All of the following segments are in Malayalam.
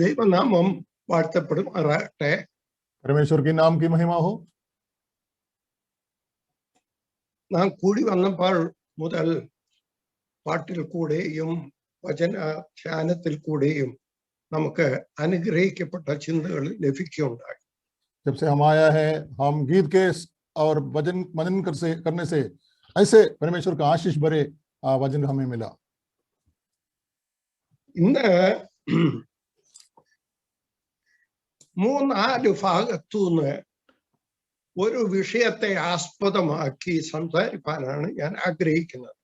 ദൈവനാമം വാഴ്ത്തപ്പെടുമാറാകട്ടെ. परमेश्वर के नाम की महिमा हो. നാം കൂടി വന്നപ്പോൾ മുതൽ പാട്ടിൽ കൂടെയും വചന ധ്യാനത്തിൽ കൂടെയും നമുക്ക് അനുഗ്രഹിക്കപ്പെട്ട ചിന്തകൾ ലഭിക്കുകയുണ്ടായി. जब से हम आया है, हम गीत के और वचन मनन करने से ऐसे परमेश्वर का आशीष भरे वचन हमें मिला. ഇന്ന് മൂന്നാല് ഭാഗത്തുനിന്ന് ഒരു വിഷയത്തെ ആസ്പദമാക്കി സംസാരിക്കാനാണ് ഞാൻ ആഗ്രഹിക്കുന്നത്.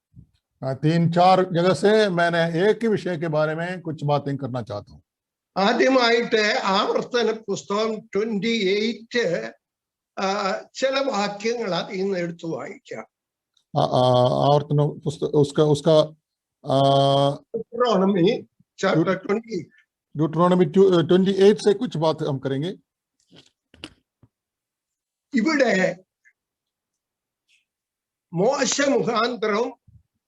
3-4 जगह से मैंने एक ही विषय के बारे में कुछ बातें करना चाहता हूँ. ആദ്യമായിട്ട് ആവർത്തന പുസ്തകം 28 ചില വാക്യങ്ങൾ അതിൽ നിന്ന് എടുത്തു വായിക്കാം. आवर्तन पुस्तक उसका Deuteronomy chapter 28. ड्यूटरोनॉमी 28 से कुछ बात हम करेंगे. ഇവിടെ മോശ മുഖാന്തരം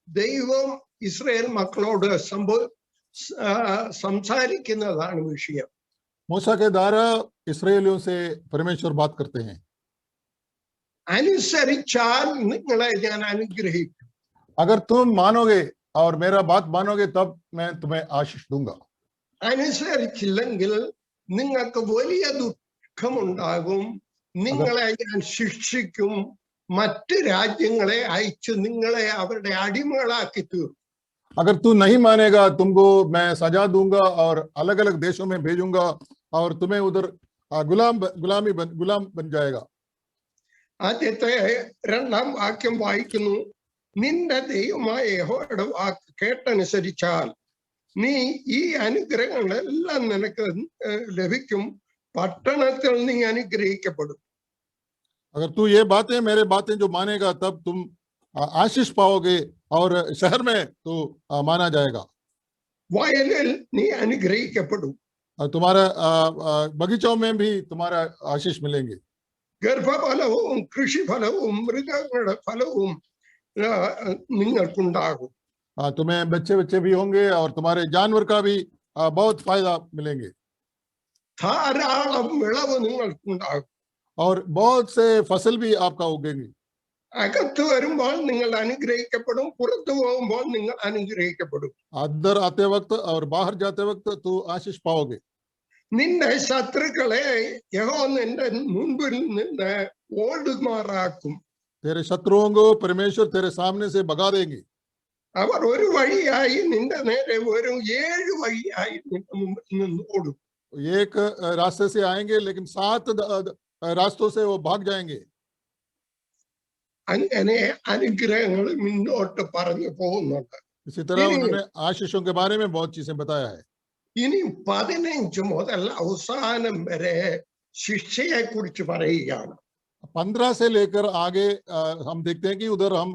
ദൈവം ഇസ്രായേൽ മക്കളോട് സംസാരിക്കുന്നതാണ് വിഷയം. मूसा के द्वारा इस्राएलियों से परमेश्वर बात करते हैं. അനുസരിച്ചാൽ നിങ്ങളെ ഞാൻ അനുഗ്രഹിക്കും. अगर तुम मानोगे और मेरा बात मानोगे तब मैं तुम्हें आशीष दूंगा. അനുസരിച്ചില്ലെങ്കിൽ നിങ്ങൾക്ക് വലിയ ദുഃഖമുണ്ടാകും. നിങ്ങളെ ഞാൻ ശിക്ഷിക്കും. മറ്റ് രാജ്യങ്ങളെ അയച്ച് നിങ്ങളെ അവരുടെ അടിമകളാക്കി തീർക്കും. अगर तू नहीं मानेगा तुमको मैं सजा दूंगा और अलग अलग देशों में भेजूंगा और तुम्हें उधर गुलाम बन जाएगा. ആദ്യത്തെ 2-ാം വാക്യം വായിക്കുന്നു. നിന്റെ ദൈവമായ യഹോവയുടെ വാക്ക് കേട്ടനുസരിച്ചാൽ നീ ഈ അനുഗ്രഹങ്ങളെല്ലാം നിനക്ക് ലഭിക്കും. പട്ടണത്തിൽ നീ അനുഗ്രഹിക്കപ്പെടും. अगर तू ये बातें मेरे बातें जो मानेगा तब तुम आशीष पाओगे और शहर में तो माना जाएगा. വയലിൽ നീ അനുഗ്രഹിക്കപ്പെടും. तुम्हारा बगीचों में भी तुम्हारा आशीष मिलेंगे. ഗർഭഫലവും കൃഷിഫലവും മൃഗങ്ങളുടെ ഫലവും നിങ്ങൾക്കുണ്ടാകും. तुम्हें बच्चे भी होंगे और तुम्हारे जानवर का भी बहुत फायदा मिलेंगे. ധാരാളം വിളവ് നിങ്ങൾക്കുണ്ടാകും. और बहुत से फसल भी आपका उगेंगे. അകത്ത് വരുമ്പോൾ നിങ്ങൾ അനുഗ്രഹിക്കപ്പെടും. പുറത്തു പോകുമ്പോൾ നിങ്ങൾ അനുഗ്രഹിക്കപ്പെടും. अंदर आते वक्त और बाहर जाते वक्त तू आशीष पाओगे. നിന്റെ ശത്രുക്കളെ യഹോവ നിന്റെ മുൻപിൽ നിന്ന് ഓടുമാറാക്കും. तेरे शत्रुओं को परमेश्वर तेरे सामने से भगा देंगे. അവർ ഒരു വഴിയായി നിന്റെ നേരെ വരും. 7 വഴിയായി നിന്റെ മുമ്പിൽ നിന്ന് ഓടും. एक रास्ते से आएंगे लेकिन 7 रास्तों से वो भाग जाएंगे. അങ്ങനെ അനുഗ്രഹങ്ങൾ മുന്നോട്ട് പറഞ്ഞു പോകുന്നുണ്ട്. इसी तरह उन्होंने आशीषों के बारे में बहुत चीजें बताया है. ഇനി 15 മുതൽ അവസാനം വരെ ശിക്ഷയെ കുറിച്ച് പറയുകയാണ്. 15 से लेकर आगे हम देखते हैं कि उधर हम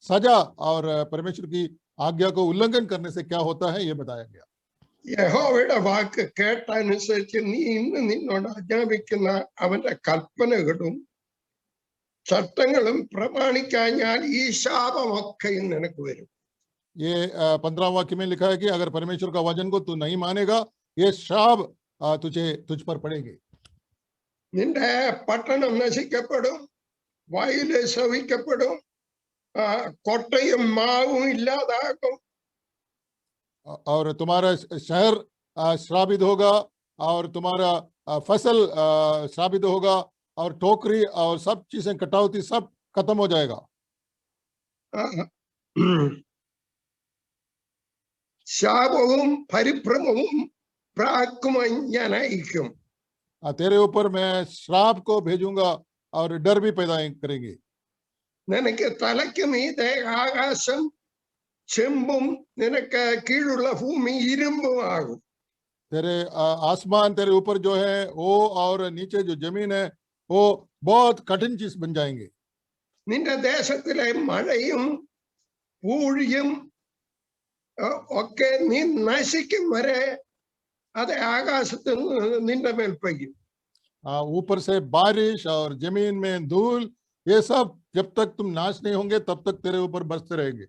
सजा और परमेश्वर की आज्ञा को उल्लंघन करने से क्या होता है ये बताया गया. യഹോവയുടെ വാക്ക് കേട്ടനുസരിച്ച് നീ ഇന്ന് നിന്നോട് ആജ്ഞാപിക്കുന്ന അവന്റെ കൽപ്പനകളും ചട്ടങ്ങളും പ്രമാണിക്കാഞ്ഞാൽ ഈ ശാപമൊക്കെ നിനക്ക് വരും. ये 15वां वाक्य में लिखा है कि अगर परमेश्वर का वचन को तू नहीं मानेगा ये शाप तुझ पर पड़ेंगे. നിന്റെ പട്ടണം നശിക്കപ്പെടും. വയല് ശവിക്കപ്പെടും. കൊട്ടയും മാവും ഇല്ലാതാകും. और तुम्हारा शहर श्रापित होगा और तुम्हारा फसल श्रापित होगा और टोकरी और सब चीजें कटौती सब खत्म हो जाएगा. ശാപവും പരിഭ്രമവും പ്രാക്കുമായി ഞാൻ അയക്കും. तेरे ऊपर मैं श्राप को भेजूंगा और डर भी पैदा करेंगे. നിനക്ക് തലയ്ക്ക് മീതെ ആകാശം ചെമ്പും നിനക്ക് കീഴുള്ള ഭൂമി ഇരുമ്പും ആകും. तेरे आसमान तेरे ऊपर जो है वो और नीचे जो जमीन है वो बहुत कठिन चीज बन जाएंगे. നിന്റെ ദേശത്തിലെ മഴയും പൂഴിയും ഒക്കെ നീ നശിക്കും വരെ അത് ആകാശത്തിൽ നിന്റെ മേൽ പെയ്യും. ऊपर से बारिश और जमीन में धूल ये सब जब तक तुम नाश नहीं होंगे तब तक तेरे ऊपर बरसते रहेंगे.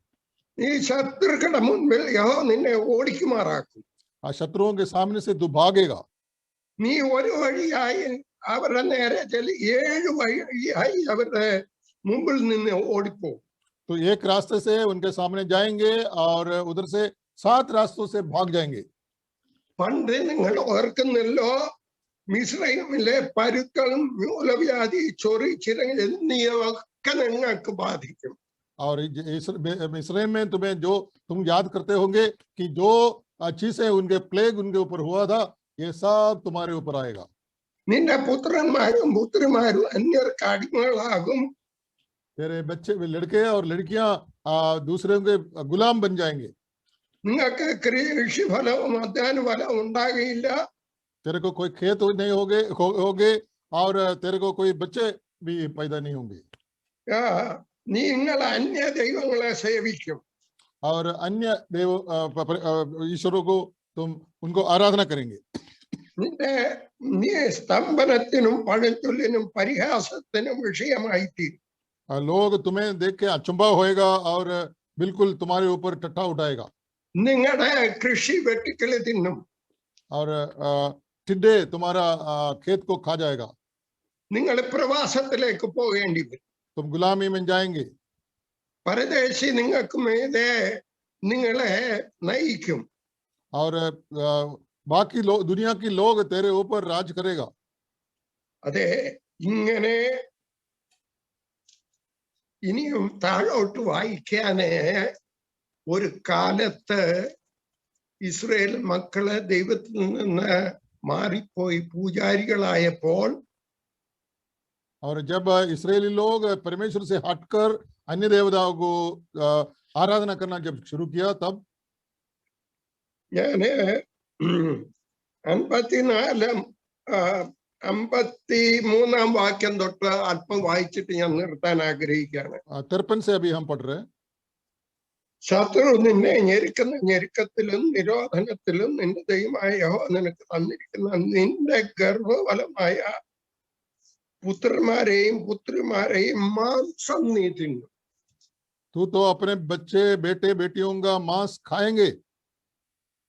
ഈ ശത്രുക്കളുടെ മുൻപിൽ യഹോവ നിന്നെ ഓടിക്കുമാറാക്കും. शत्रुओं के सामने से तू भागेगा. നീ ഒരു വഴിയായി അവരുടെ നേരെ ചെല് 7 വഴിയായി അവരുടെ മുമ്പിൽ നിന്ന് ഓടിപ്പോകും. तो एक रास्ते से उनके सामने जाएंगे और उधर से 7 रास्तों से भाग जाएंगे. പണ്ട് നിങ്ങൾ ഓർക്കുന്നല്ലോ, മിസ്രൈമിലെ പരുക്കളും മൂലവ്യാധി, ചൊറി, ചിരങ്ങ് എന്നിവയൊക്കെ നിങ്ങൾക്ക് ബാധിക്കും. और मिस्रैम में तुम्हें जो तुम याद करते होंगे कि जो चीजें उनके प्लेग उनके ऊपर हुआ था, ये सब तुम्हारे ऊपर आएगा. നിന്റെ പുത്രന്മാരും പുത്രിമാരും അന്യർക്ക് അടിമകളാകും. तेरे बच्चे लड़के और लड़कियां दूसरे के गुलाम बन जाएंगे. നിങ്ങൾക്ക് കൃഷിഫലവും അധ്വാന ഫലവും ഉണ്ടാകില്ല. तेरे को कोई खेत नहीं होगे और तेरे को कोई बच्चे भी पैदा नहीं होंगे. നിങ്ങൾ അന്യ ദൈവങ്ങളെ സേവിക്കും. और अन्य देव ईश्वरों को तुम उनको आराधना करेंगे. നീ സ്തംഭനത്തിനും പഴഞ്ചൊല്ലിനും പരിഹാസത്തിനും വിഷയമായി തീരും. लोग तुम्हें देख के अचंभा होएगा और बिल्कुल तुम्हारे ऊपर टट्टा उठाएगा. നിങ്ങളുടെ കൃഷി വെട്ടിക്കിളി തിന്നും. और टिड्डे तुम्हारा खेत को खा जाएगा. നിങ്ങൾ പ്രവാസത്തിലേക്ക് പോകേണ്ടി വരും. तुम गुलामी में जाएंगे. പരദേശി നിങ്ങൾക്ക് മീതെ നിങ്ങളെ നയിക്കും. और बाकी लोग, दुनिया की लोग तेरे ऊपर राज करेगा. അതെ, ഇങ്ങനെ ഇനിയും താഴോട്ട് വായിക്കാന് ഒരു കാലത്ത് ഇസ്രായേൽ മക്കള് ദൈവത്തിൽ നിന്ന് മാറിപ്പോയി പൂജാരികളായപ്പോൾ, और जब इस्राएली लोग परमेश्वर से हटकर अन्य देवताओं को आराधना करना जब शुरू किया, तब ഞാന് 53 വാക്യം തൊട്ട് അല്പം വായിച്ചിട്ട് ഞാൻ നിർത്താൻ ആഗ്രഹിക്കുകയാണ്. 53 से अभी हम पढ़ रहे हैं. ശത്രു നിന്നെ ഞെരുക്കുന്ന ഞെരുക്കത്തിലും നിരോധനത്തിലും നിന്റെ ദൈവമായ യഹോവ നിനക്ക് തന്നിരിക്കുന്ന നിന്റെ ഗർഭഫലമായ പുത്രന്മാരെയും പുത്രിമാരെയും മാംസം നീ തിന്നും. तू तो अपने बच्चे बेटे बेटियों का मांस खाएंगे.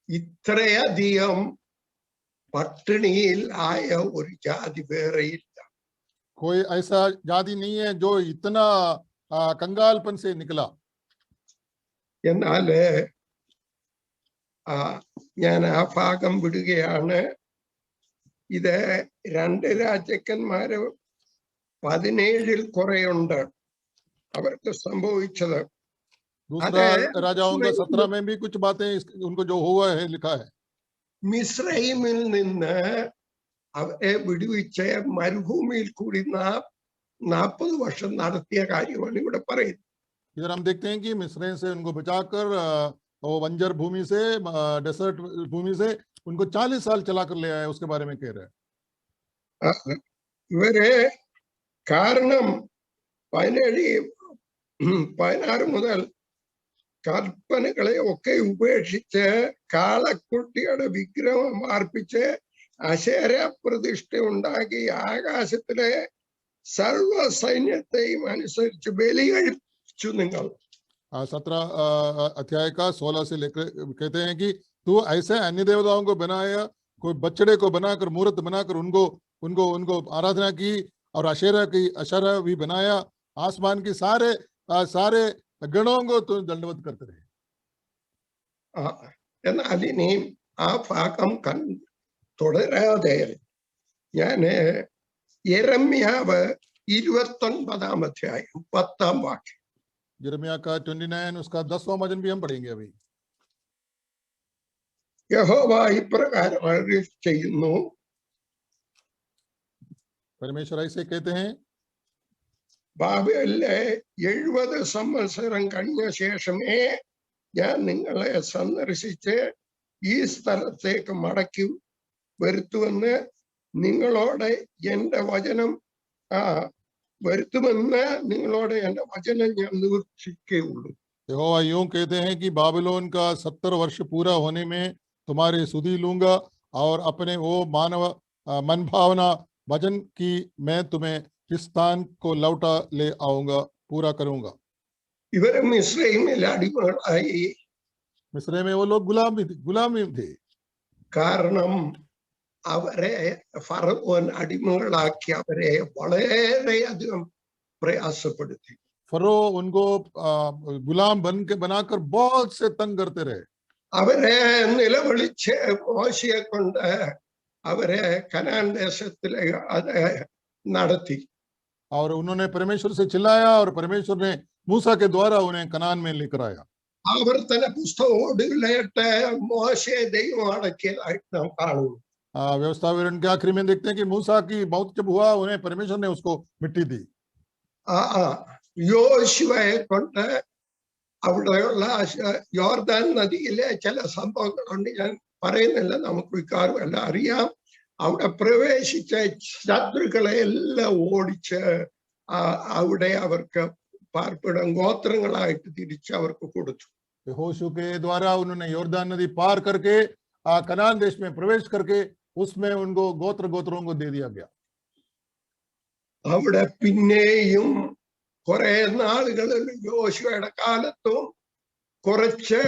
ഇത്രയധികം പട്ടിണിയിൽ ആയ ഒരു ജാതി വേറെയില്ല. कोई ऐसा जाति नहीं है जो इतना कंगालपन से निकला. എന്നാല് ഞാൻ ആ ഭാഗം വിടുകയാണ്. ഇത് 2 രാജാക്കന്മാര് 17 കുറെയുണ്ട് അവർക്ക് സംഭവിച്ചത്. दूसरा राजाओं का 17 में भी कुछ बातें उनको जो हुआ है लिखा है. മിസ്രൈമിൽ നിന്ന് അവരെ വിടുവിച്ച് മരുഭൂമിയിൽ കൂടി 40 വർഷം നടത്തിയ കാര്യമാണ് ഇവിടെ പറയുന്നത്. इधर हम देखते हैं कि मिस्र से उनको बचाकर वो बंजर भूमि से, डेसर्ट भूमि से उनको 40 साल चला कर ले आए, उसके बारे में कह रहे हैं. ഇവരെ കാരണം 16 മുതൽ കൽപ്പനകളെ ഒക്കെ ഉപേക്ഷിച്ച് കാളക്കുട്ടിയുടെ വിഗ്രഹം അർപ്പിച്ച് അശേര പ്രതിഷ്ഠ ഉണ്ടാക്കി ആകാശത്തിലെ സർവ സൈന്യത്തെയും അനുസരിച്ച് ബലി കഴിച്ചു നിങ്ങൾ. 17 अध्याय का 16 से लेकर कहते हैं कि तू ऐसे अन्य देवताओं को बनाया, कोई बछड़े को बनाकर मूर्त बनाकर उनको उनको उनको आराधना की और अशेरा भी बनाया. आसमान की सारे गणों को तो दंडवत करते रहे. എന്നാൽ ഇനിയും ആ ഭാഗം തുടരാതെ ഞാന് യെരമ്യാവ് 29 അധ്യായം 10 വാക്യം. यिर्मयाह का 29 उसका 10वां वचन भी हम पढ़ेंगे अभी. യഹോവ ഇപ്രകാരം അരുളി ചെയ്യുന്നു, परमेश्वर ऐसे कहते हैं, ബാബേലിലെ 70 സംവത്സരം കഴിഞ്ഞ ശേഷമേ ഞാൻ നിങ്ങളെ സന്ദർശിച്ച് ഈ സ്ഥലത്തേക്ക് മടക്കി വരുത്തുമെന്ന് നിങ്ങളോട് എന്റെ വചനം വരുത്തുമെന്ന് നിങ്ങളോട് എന്റെ വചനം ഞാൻ നിവർത്തിക്കുകയുള്ളൂ. यहोवा यूं कहते हैं कि बाबिलोन का 70 वर्ष पूरा होने में तुम्हारी सुधि लूंगा और अपने वो मन भावना वचन की मैं तुम्हें इस स्थान को लौटा ले आऊंगा, पूरा करूंगा. ഇവരെ മിസ്രൈമിൽ അടിമകളായി. मिस्र में वो लोग गुलामी थे. കാരണം അവരെ ഫറവോൻ അടിമകളാക്കി അവരെ വളരെയധികം പ്രയാസപ്പെടുത്തി. फरो उनको गुलाम बनाकर बहुत से तंग करते रहे. അവരെ നിലവിളിച്ച് മോശയെ കൊണ്ട് അവരെ കനാൻ ദേശത്തിലേക്ക് അത് നടത്തി. और उन्होंने परमेश्वर से चिल्लाया और परमेश्वर ने मूसा के द्वारा उन्हें कनान में लेकर आया. ആവർത്തന പുസ്തകം ഒടുവിലായിട്ട് മോശയെ ദൈവം അടക്കിയതായിട്ട് നാം കാണുന്നു. व्यवस्था विवरण के आखिरी में देखते हैं कि मूसा की मौत जब हुआ उन्हें परमेश्वर ने उसको मिट्टी दी. യോശുവയെ കൊണ്ട് അവിടെയുള്ള യോർദാൻ നദിയിലെ ചില സംഭവങ്ങളുണ്ട്, ഞാൻ പറയുന്നില്ല, നമുക്ക് മിക്കവാറും എല്ലാം അറിയാം. അവിടെ പ്രവേശിച്ച ശത്രുക്കളെ എല്ലാം ഓടിച്ച് അവിടെ അവർക്ക് പാർപ്പിടം ഗോത്രങ്ങളായിട്ട് തിരിച്ച് അവർക്ക് കൊടുത്തു. यहोशू के द्वारा उन्होंने योर्दान नदी पार करके कनान देश में प्रवेश करके उसमें उनको गोत्रों को दे दिया गया. അവിടെ പിന്നെയും കുറെ നാളുകളിൽ യോശുവയുടെ കാലത്തും കുറച്ച്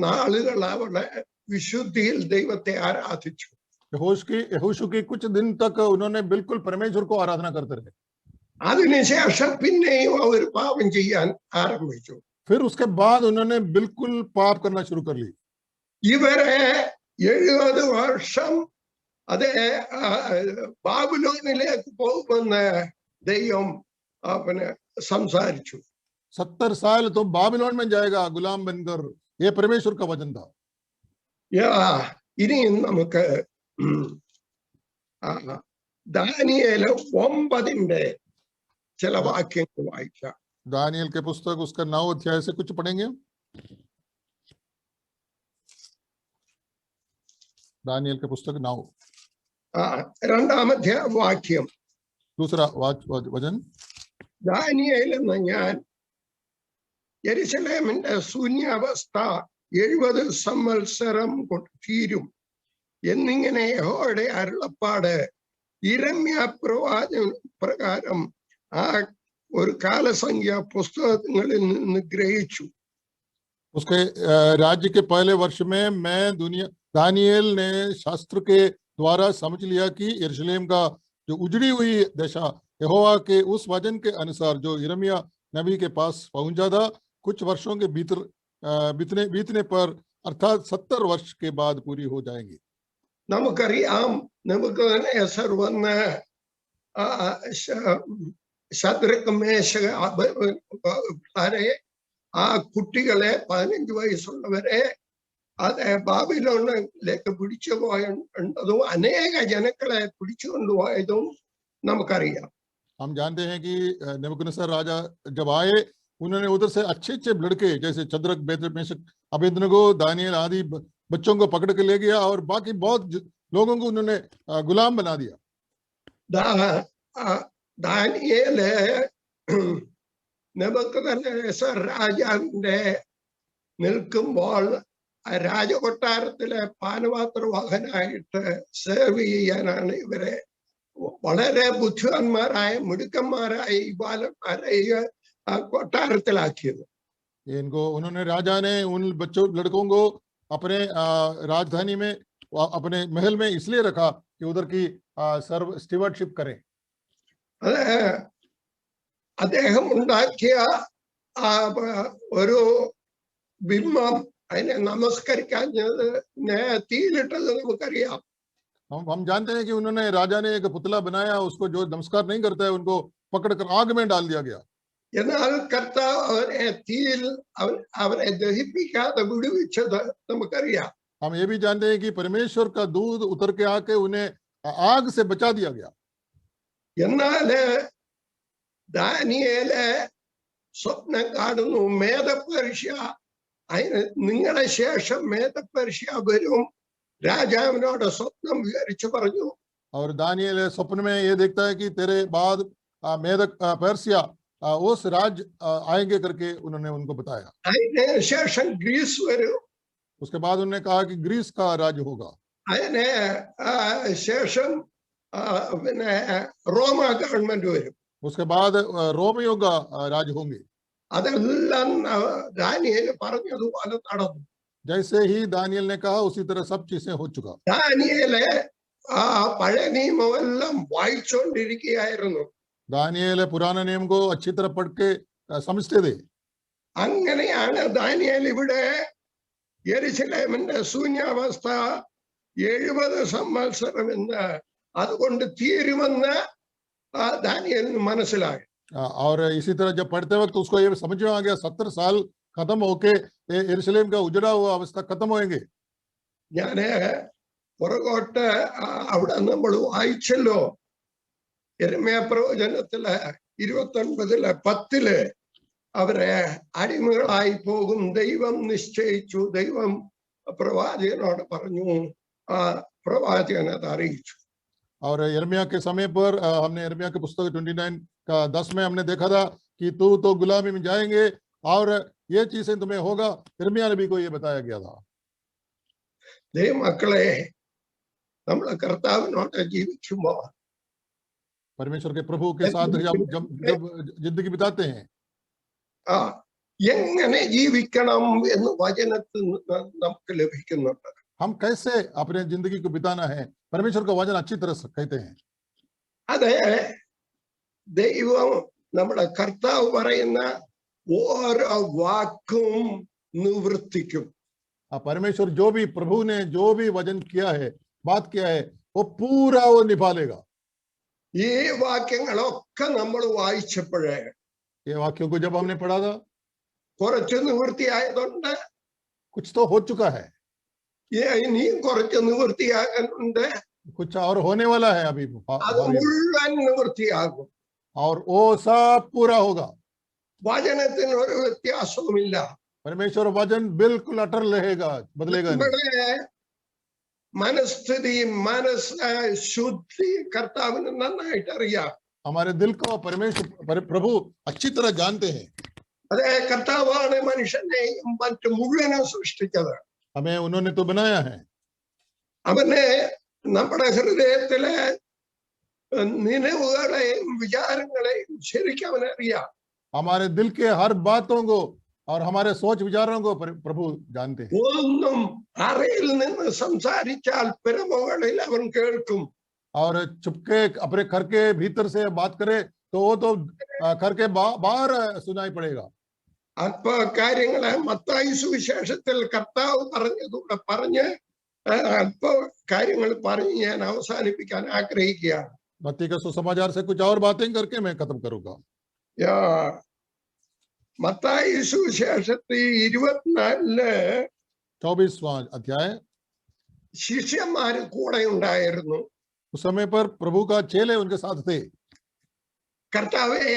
നാളുകൾ അവിടെ വിശുദ്ധിയിൽ ദൈവത്തെ ആരാധിച്ചു. यहोशू की कुछ दिन तक उन्होंने बिल्कुल परमेश्वर को आराधना करते रहे. അതിനുശേഷം പിന്നെയും അവർ പാപം ചെയ്യാൻ ആരംഭിച്ചു. फिर उसके बाद उन्होंने बिल्कुल पाप करना शुरू कर ली. ഇവരെ 70 വർഷം അതെ ബാബിലോണിലേക്ക് പോകുമെന്ന് ദൈവം പിന്നെ സംസാരിച്ചു. 70 साल तो बाबिलोन में जाएगा गुलाम बनकर, ये परमेश्वर का वचन था. ഇനിയും നമുക്ക് ദാനിയേൽ 9 ചില വാക്യങ്ങൾ വായിക്കാം. दानियल के पुस्तक उसका 9 अध्याय से कुछ पढ़ेंगे. दानियल के पुस्तक 9 രണ്ടാമത്തെ വാക്യം. दूसरा वचन. ദാനിയേൽ എന്ന ഞാൻ യെരൂശലേമിന്റെ ശൂന്യാവസ്ഥ 70 സംവത്സരം കൊണ്ട് തീരും എന്നിങ്ങനെ യഹോവയുടെ അരുളപ്പാട് യിരെമ്യാ പ്രവാചകൻ പ്രകാരം ആ ഒരു കാലസംഖ്യ പുസ്തകങ്ങളിൽ നിന്ന് ഗ്രഹിച്ചു. उसके राज्य के पहले वर्ष में मैं दानियल ने शास्त्र के द्वारा समझ लिया कि यरूशलेम का जो उजड़ी हुई दशा यहोवा के उस वचन के अनुसार जो यिर्मयाह नबी के पास पहुंचा था कुछ वर्षों के बीतने पर अर्थात 70 वर्ष के बाद पूरी हो जाएंगी. നമുക്കറിയാം, നെബൂഖദ്നേസർ വന്ന് ശദ്രക്ക് മേശക് ആ കുട്ടികളെ 15 വയസ്സുള്ളവരെ അത് ബാബിലോണിലേക്ക് പിടിച്ചു പോയതും അനേക ജനങ്ങളെ പിടിച്ചുകൊണ്ടുപോയതും നമുക്കറിയാം. हम जानते हैं कि नेबूखदनेस्सर राजा जब आए उन्होंने उधर से अच्छे लड़के जैसे शद्रक मेशक अबेदनगो दानियल आदि बच्चों को पकड़ के ले गया और बाकी बहुत लोगों को उन्होंने गुलाम बना दिया. ദാനിയേല് നെബൂഖദ്നേസർ രാജാവിന്റെ നിൽക്കുമ്പോൾ രാജകൊട്ടാരത്തിലെ പാനപാത്രവാഹനായിട്ട് സേവ് ചെയ്യാനാണ് ഇവരെ വളരെ ബുദ്ധിമാന്മാരായ മിടുക്കന്മാരായ ഈ ബാലന്മാരെ കൊട്ടാരത്തിലാക്കിയത്. इनको उन्होंने राजा ने उन लड़कों को अपने राजधानी में अपने महल में इसलिए रखा कि उधर की सर्व स्टीवर्डशिप करें. അദ്ദേഹം ഉണ്ടാക്കിയ ഒരു ബിംബം അതിനെ നമസ്കരിക്കാഞ്ഞത് തീയിലിട്ടത് നമുക്കറിയാം. हम जानते हैं कि उन्होंने राजा ने एक पुतला बनाया, उसको जो नमस्कार नहीं करता है उनको पकड़कर आग में डाल दिया गया. എന്നാൽ കർത്താവ് അവരെ തീയിൽ അവരെ ദഹിപ്പിക്കാതെ വിടുവിച്ചത് നമുക്കറിയാം. हम ये भी जानते हैं कि परमेश्वर का दूध उतर के आके उन्हें आग से बचा दिया गया. എന്നാല് ദാനിയേല് സ്വപ്നം കാണുന്നു, മേദപർഷ്യ അതിന് നിങ്ങളുടെ ശേഷം മേദപർഷ്യ വരും, രാജാവിനോട് സ്വപ്നം വിവരിച്ചു പറഞ്ഞു. और दानियल स्वप्न में ये देखता है कि तेरे बाद मेदक पर्सिया उस राज आएंगे करके उन्होंने उनको बताया. അതിന് ശേഷം ഗ്രീസ് വരും. उसके बाद उन्होंने कहा कि ग्रीस का राज्य होगा. അതിന് ശേഷം പിന്നെ റോമ ഗവൺമെന്റ് വരും. उसके बाद रोमियों का राज्य होंगे. അതെല്ലാം ദാനിയേൽ പറഞ്ഞതുപോലെ നടന്നു. जैसे ही दानियल ने कहा उसी तरह सब चीजें हो चुका. ദാനിയേല് ആ പഴയ നിയമമെല്ലാം വായിച്ചുകൊണ്ടിരിക്കുകയായിരുന്നു. दानियेल पुराने नियम को अच्छी तरह पढ़ के समझते थे. അങ്ങനെയാണ് ദാനിയേൽ ഇവിടെ യെരുശലേമിന്റെ ശൂന്യാവസ്ഥ 70 സംവത്സരം എന്ന് അതുകൊണ്ട് തീരുമെന്ന് ദാനിയേലിന് മനസ്സിലായി. और इसी तरह जब पढ़ते वक्त उसको ये समझ में आ गया 70 साल खत्म होके यरूशलेम का उजड़ा हुआ अवस्था खत्म होएंगे. ഞാന് പുറകോട്ട് അവിടെ നമ്മൾ വായിച്ചല്ലോ, യെരമ്യാ പ്രവചനത്തില് 29:10 അവരെ അടിമകളായി പോകും, ദൈവം നിശ്ചയിച്ചു. ദൈവം പ്രവാചകനോട് പറഞ്ഞു, ആ പ്രവാചകൻ അത് അറിയിച്ചു. और यिर्मयाह के समय पर हमने यिर्मयाह के पुस्तक 29 का 10 में हमने देखा था कि तू तो गुलामी में जाएंगे और ये चीजें तुम्हें होगा. यिर्मयाह नबी को ये बताया गया था. ദൈവമക്കളെ, നമ്മൾ കർത്താവിനോട് ജീവിക്കുമ്പോൾ परमेश्वर के प्रभु के साथ जब जिंदगी बिताते हैं, എങ്ങനെ ജീവിക്കണം എന്ന് വചനത്തിൽ നിന്ന് നമുക്ക് ലഭിക്കുന്നുണ്ട്. हम कैसे अपने जिंदगी को बिताना है परमेश्वर का वचन अच्छी तरह से कहते हैं. അതെ, ദൈവം നമ്മുടെ കർത്താവ് പറയുന്ന ഓരോ വാക്കും നിവർത്തിക്കും. परमेश्वर जो भी प्रभु ने जो भी वचन किया है, बात किया है, वो पूरा वो निभा लेगा. ഈ വാക്യങ്ങളൊക്കെ നമ്മൾ വായിച്ചപ്പോഴേ, ये वाक्यों को जब हमने पढ़ा था, കുറച്ച് നിവൃത്തിയായതുണ്ട്, कुछ तो हो चुका है, ഇനിയും കുറച്ച് നിവൃത്തിയാകുന്നുണ്ട്, कुछ और होने वाला है अभी, അത് മുഴുവൻ നിവൃത്തിയാകും. और वो सब पूरा होगा. വചനത്തിന് ഒരു വ്യത്യാസവുമില്ല. परमेश्वर वचन बिल्कुल अटल रहेगा, बदलेगा नहीं. നമ്മുടെ മനസ്ഥിതി, ശുദ്ധി കർത്താവിന് നന്നായിട്ട് അറിയാം. हमारे दिल को परमेश्वर प्रभु अच्छी तरह जानते हैं. അതെ, കർത്താവാണ് മനുഷ്യനെയും മറ്റു മുഴുവനും സൃഷ്ടിച്ചത്. हमें उन्होंने तो बनाया है. അവനെ നമ്മുടെ ഹൃദയത്തിലെ നിലവുകളെയും വിചാരങ്ങളെയും ശരിക്കും അവനറിയാം. हमारे दिल के हर बातों को और हमारे सोच विचारों को प्रभु जानते हैं. ഒന്നും അറയിൽ നിന്ന് സംസാരിച്ചാൽ പിറമുകളിൽ അവൻ കേൾക്കും. और चुपके अपने घर के भीतर से बात करे तो वो तो घर के बाहर सुनाई पड़ेगा. അല്പ കാര്യങ്ങളെ മത്തായി സുവിശേഷത്തിൽ കർത്താവ് പറഞ്ഞതുകൂടെ പറഞ്ഞ് അല്പ കാര്യങ്ങൾ പറഞ്ഞ് ഞാൻ അവസാനിപ്പിക്കാൻ ആഗ്രഹിക്കുകയാണ്. मत्ती का सुसमाचार से कुछ और बातें करके मैं खत्म करूंगा. മത്തായി സുവിശേഷത്തിൽ 24 24वां अध्याय. ശിഷ്യന്മാര് കൂടെ ഉണ്ടായിരുന്നു. उस समय पर प्रभु का चेले उनके साथ थे. കർത്താവേ,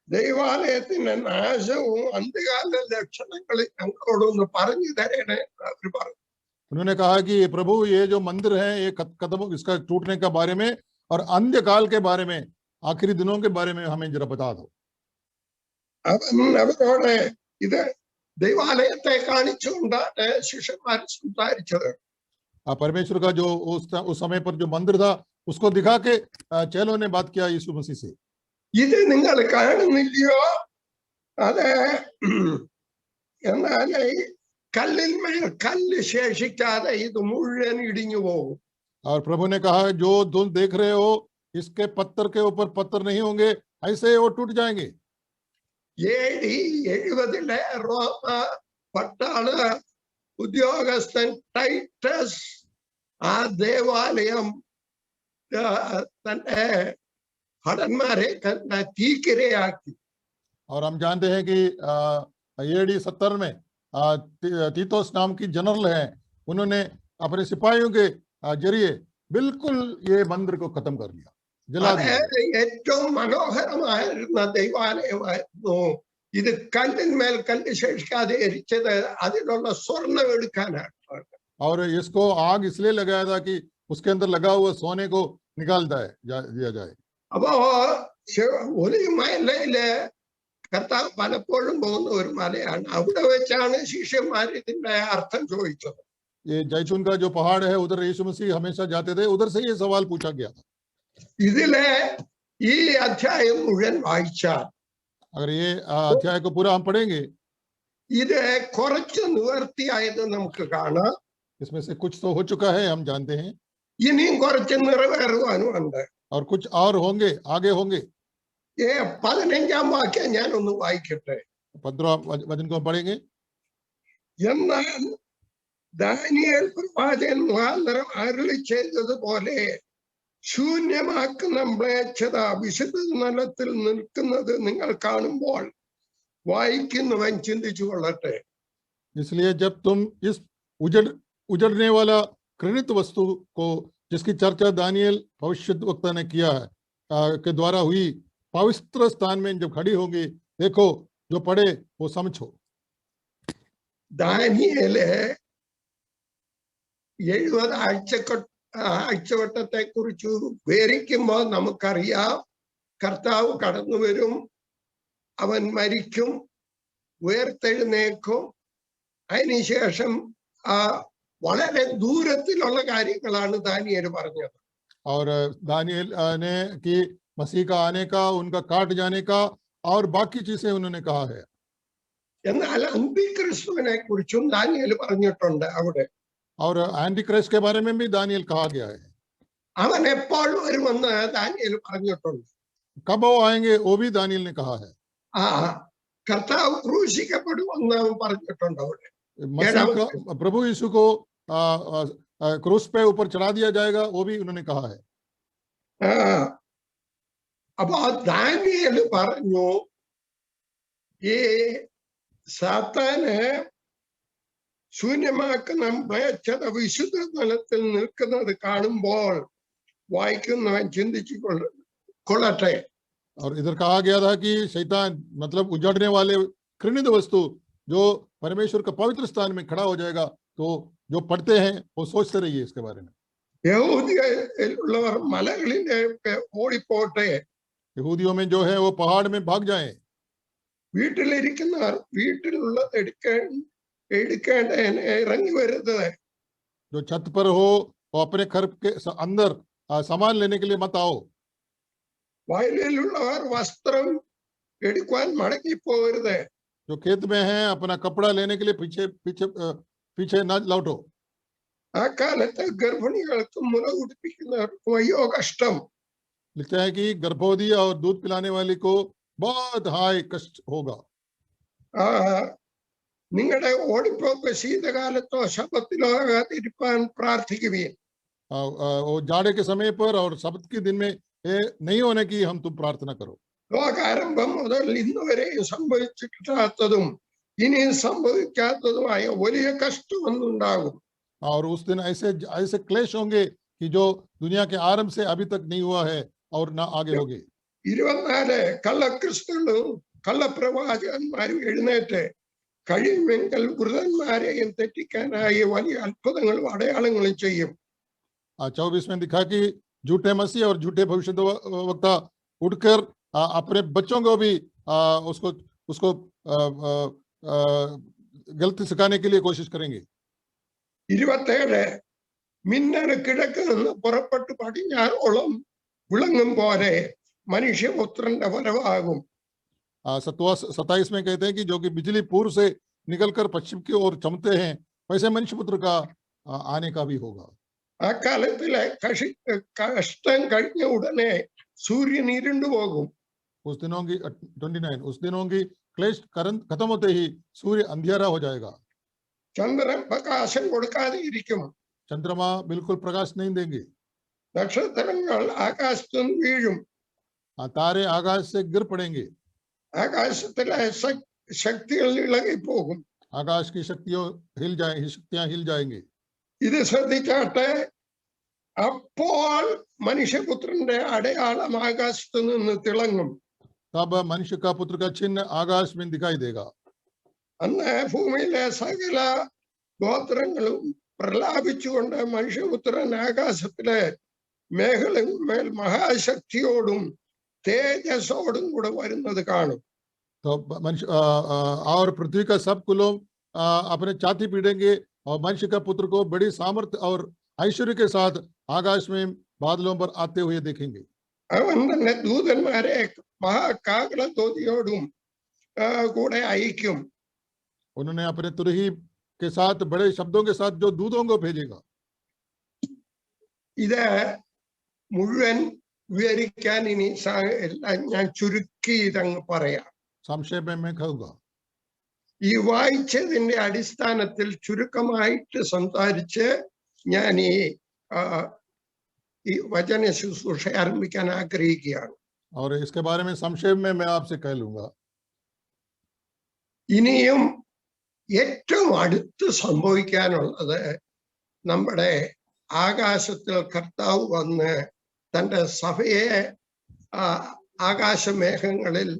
ദൈവാലയത്തിന്റെ നാശവും അന്ത്യകാല ലക്ഷണങ്ങളും ഞങ്ങളോടൊന്ന് പറഞ്ഞു തരണേ അവർ പറഞ്ഞു. उन्होंने कहा कि प्रभु ये जो मंदिर है ये कदम इसका टूटने के बारे में और अंत्य काल के बारे में, आखिरी दिनों के बारे में हमें जरा बता दो. അവരോട് ഇത് ദൈവാലയത്തെ കാണിച്ചുകൊണ്ടാണ് ശിഷ്യന്മാർ സംസാരിച്ചത്. परमेश्वर का जो उस समय पर जो मंदिर था उसको दिखा के चेलों ने बात किया यीशु मसीह से. ഇത് നിങ്ങൾ കാണുന്നില്ലയോ? അത് എന്നാൽ കല്ലിന്മേൽ കല്ല് ശേഷിക്കാതെ ഇത് മുഴുവൻ ഇടിഞ്ഞു പോകും. और प्रभु ने कहा जो तुम देख रहे हो इसके पत्थर के ऊपर पत्थर नहीं होंगे, ऐसे वो टूट जाएंगे. AD 70 റോമ പട്ടാള ഉദ്യോഗസ്ഥൻ ടൈറ്റസ് ആ ദേവാലയം തന്റെ ഭടന്മാരെ തീക്കിരയാക്കി. और हम जानते हैं कि AD 70 में तीतोस नाम की जनरल है, उन्होंने अपने सिपाहियों के जरिए बिल्कुल ये मंदिर को खत्म कर दिया, जला दिया. ഏറ്റവും മനോഹരമായിരുന്ന ദൈവാലയമായിരുന്നു. ഇത് കല്ലിന്മേൽ കല്ല് ശേഷിക്കാതെ എരിച്ചത് അതിലുള്ള സ്വർണം എടുക്കാനാണ്. और इसको आग इसलिए लगाया था कि उसके अंदर लगा हुआ सोने को निकाल दिया जाए. അപ്പോ ഒലിവുമലയില് കർത്താവ് പലപ്പോഴും പോകുന്ന ഒരു മലയാണ്. അവിടെ വെച്ചാണ് ശിഷ്യന്മാർ ഇതിന്റെ അർത്ഥം ചോദിച്ചത്. ये जैतून का जो पहाड़ है उधर यीशु मसीह हमेशा जाते थे, उधर से ये सवाल पूछा गया था. ഇതിലെ ഈ അധ്യായം മുഴുവൻ വായിച്ചാൽ, अगर ये अध्याय को पूरा हम पढ़ेंगे, ഇത് കുറച്ച് നിവർത്തിയായത് നമുക്ക് കാണാം. इसमें से कुछ तो हो चुका है, हम जानते हैं. ഇനിയും കുറച്ച് നിറവേറുവാനുമുണ്ട്. और कुछ और होंगे, आगे होंगे। 15-ാം വാക്യം ഞാനൊന്ന് വായിക്കട്ടെ. 15 वचन को हम पढ़ेंगे। എന്നാൽ ദാനിയേൽ പ്രവാചകൻ മുഖാന്തരം അരുളി ചെയ്തതുപോലെ ശൂന്യമാക്കുന്ന മ്ലേച്ഛത വിശുദ്ധ നിലത്തിൽ നിൽക്കുന്നത് നിങ്ങൾ കാണുമ്പോൾ വായിക്കുന്നവൻ ചിന്തിച്ചു കൊള്ളട്ടെ. इसलिए जब तुम इस उजड़ने वाला घृणित वस्तु को, जिसकी चर्चा दानियल भविष्यद्वक्ता ने किया है, के द्वारा हुई, पवित्र स्थान में जब खड़ी होंगी, देखो, जो पढ़े वो समझो। ദാനിയേല് 70 ആഴ്ചവട്ടത്തെ കുറിച്ച് വിവരിക്കുമ്പോൾ നമുക്കറിയാം, കർത്താവ് കടന്നു വരും, അവൻ മരിക്കും, ഉയർത്തെഴുന്നേക്കും. അതിനുശേഷം വളരെ ദൂരത്തിലുള്ള കാര്യങ്ങളാണ് ദാനിയേൽ പറഞ്ഞത്. और दानियल ने कि मसीह का आने का, उनका काट जाने का और बाकी चीजें उन्होंने कहा है। എന്നാൽ അന്തിക്രിസ്തുവിനെ കുറിച്ചും ദാനിയേൽ പറഞ്ഞിട്ടുണ്ട് അവിടെ. और एंटी क्राइस्ट के बारे में भी दानियल कहा गया है। അവൻ എപ്പോൾ വരുമെന്ന് ദാനിയേൽ പറഞ്ഞിട്ടുണ്ട്. कब वो आएंगे वो भी दानियल ने कहा है। കർത്താവ് ക്രൂശിക്കപ്പെടുമെന്ന് അവൻ പറഞ്ഞിട്ടുണ്ട് അവിടെ. मसीह का, प्रभु यीशु को क्रूस पे ऊपर चढ़ा दिया जाएगा, वो भी उन्होंने कहा है। അപ്പൊ ദാനിയേൽ പറഞ്ഞു, ഈ സാത്താന് ശൂന്യമാക്കുന്ന മ്ലേച്ഛത വിശുദ്ധ നിലത്തിൽ നിൽക്കുന്നത് കാണുമ്പോൾ വായിക്കുന്നവൻ ചിന്തിച്ചു കൊള്ളട്ടെ. और इधर कहा गया था कि शैतान मतलब उजाड़ने वाले घृणित वस्तु जो परमेश्वर का पवित्र स्थान में खड़ा हो जाएगा, तो जो पढ़ते हैं वो सोचते रहिए इसके बारे में। യഹൂദികളുള്ളവർ മലകളിലേക്ക് ഓടിപ്പോട്ടെ. यहूदियों में जो है वो पहाड़ में भाग जाएं। വീട്ടിലിരിക്കുന്നവർ വീട്ടിലുള്ളത് എടുക്കേണ്ട ഇറങ്ങി വരുന്നത്. जो छत पर हो वो अपने घर के अंदर सामान लेने के लिए मत आओ। വയലിലുള്ളവർ വസ്ത്രം എടുക്കുവാൻ മടങ്ങി പോകരുത്. जो खेत में है अपना कपड़ा लेने के लिए पीछे न लौटो। ആ കാലത്ത് ഗർഭിണികൾക്കും മുല കുടിപ്പിക്കുന്നവർക്കും അയ്യോ കഷ്ടം. लिखता है कि गर्भवती और दूध पिलाने वाली को बहुत हाय कष्ट होगा। നിങ്ങളുടെ ഓടിപ്പോക്ക് ശീതകാലത്തോ ശബത്തിലോ ആകാതിരിക്കാൻ പ്രാർത്ഥിക്കുവിൻ. वो जाड़े के समय पर और शब्द के दिन में ये नहीं होने की हम तुम प्रार्थना करो। ലോകാരംഭം മുതൽ ഇന്ന് വരെയും സംഭവിച്ചിട്ടാത്തതും ഇനിയും സംഭവിക്കാത്തതുമായ വലിയ കഷ്ടമൊന്നുണ്ടാകും. और उस दिन ऐसे क्लेश होंगे कि जो दुनिया के आरंभ से अभी तक नहीं हुआ है और ना आगे होगे। 24 കള്ളക്രിസ്തുക്കളും കള്ളപ്രവാചകന്മാരും എഴുന്നേറ്റ് കഴിയുമെങ്കിൽ വൃതന്മാരെയും തെറ്റിക്കാനായി വലിയ അത്ഭുതങ്ങളും അടയാളങ്ങളും ചെയ്യും. 24 में दिखा कि झूठे मसीह और झूठे भविष्यद्वक्ता उठकर अपने बच्चों को भी उसको गलती सिखाने के लिए कोशिश करेंगे। 27 മിന്നൽ കിഴക്ക് നിന്ന് പുറപ്പെട്ടു പടിഞ്ഞാറോളം വിളങ്ങും പോലെ മനുഷ്യപുത്രന്റെ വരവാകും. 27 में कहते हैं कि जो कि बिजली पूर्व से निकलकर पश्चिम की ओर चमकते हैं, वैसे मनुष्यपुत्र का आने का भी होगा। ആ കാലത്തിലെ കഷ്ടം കഴിഞ്ഞ ഉടനെ സൂര്യൻ ഇരുണ്ടു പോകും. उस दिनों की 29 उस दिनों की क्लेश खत्म होते ही सूर्य अंधियारा हो जाएगा। ചന്ദ്രൻ പ്രകാശം കൊടുക്കാതെ ഇരിക്കും. चंद्रमा बिल्कुल प्रकाश नहीं देंगे। നക്ഷത്രങ്ങൾ ആകാശത്തു നിന്ന് വീഴും. तारे आकाश से गिर पड़ेंगे। ആകാശത്തിലെ ശക്തികൾ ഇളകി പോകും. आकाश की शक्तियां हिल जाएंगी। ഇത് ശ്രദ്ധിച്ചാട്ടെ. അപ്പോൾ മനുഷ്യപുത്രന്റെ അടയാളം ആകാശത്തു നിന്ന് തിളങ്ങും. तब मनुष्य का पुत्र का चिन्ह आकाश में दिखाई देगा। അന്ന് ഭൂമിയിലെ സകല ഗോത്രങ്ങളും പ്രലാപിച്ചുകൊണ്ട് മനുഷ്യപുത്രൻ ആകാശത്തിലെ മേഘമേൽ മഹാശക്തിയോടും തേജസ്സോടും കൂടെ വരുന്നത് കാണും. तो मनुष्य और पृथ्वी का सब कुलों अपने छाती पीटेंगे और मनुष्य का पुत्र को बड़ी सामर्थ्य और ऐश्वर्य के साथ आकाश में बादलों पर आते हुए देखेंगे। അവൻ തന്നെ ദൂതന്മാരെ മഹാകാകളത്തോതിയോടും കൂടെ അയക്കും. उन्होंने अपने तुरही के साथ बड़े शब्दों के साथ जो दूतों को भेजेगा। ഇത് മുഴുവൻ വിവരിക്കാൻ ഇനി എല്ലാം ഞാൻ ചുരുക്കി ഇതങ്ങ് പറയാം. संक्षेप में मैं कहूंगा. ഈ വായിച്ചതിന്റെ അടിസ്ഥാനത്തിൽ ചുരുക്കമായിട്ട് സംസാരിച്ച് ഞാൻ ഈ വചന ശുശ്രൂഷ ആരംഭിക്കാൻ ആഗ്രഹിക്കുകയാണ്. और इसके बारे में संक्षेप में मैं आपसे कह लूंगा. ഇനിയും ഏറ്റവും അടുത്ത് സംഭവിക്കാനുള്ളത് നമ്മുടെ ആകാശത്തിൽ കർത്താവ് വന്ന് തന്റെ സഭയെ ആകാശമേഘങ്ങളിൽ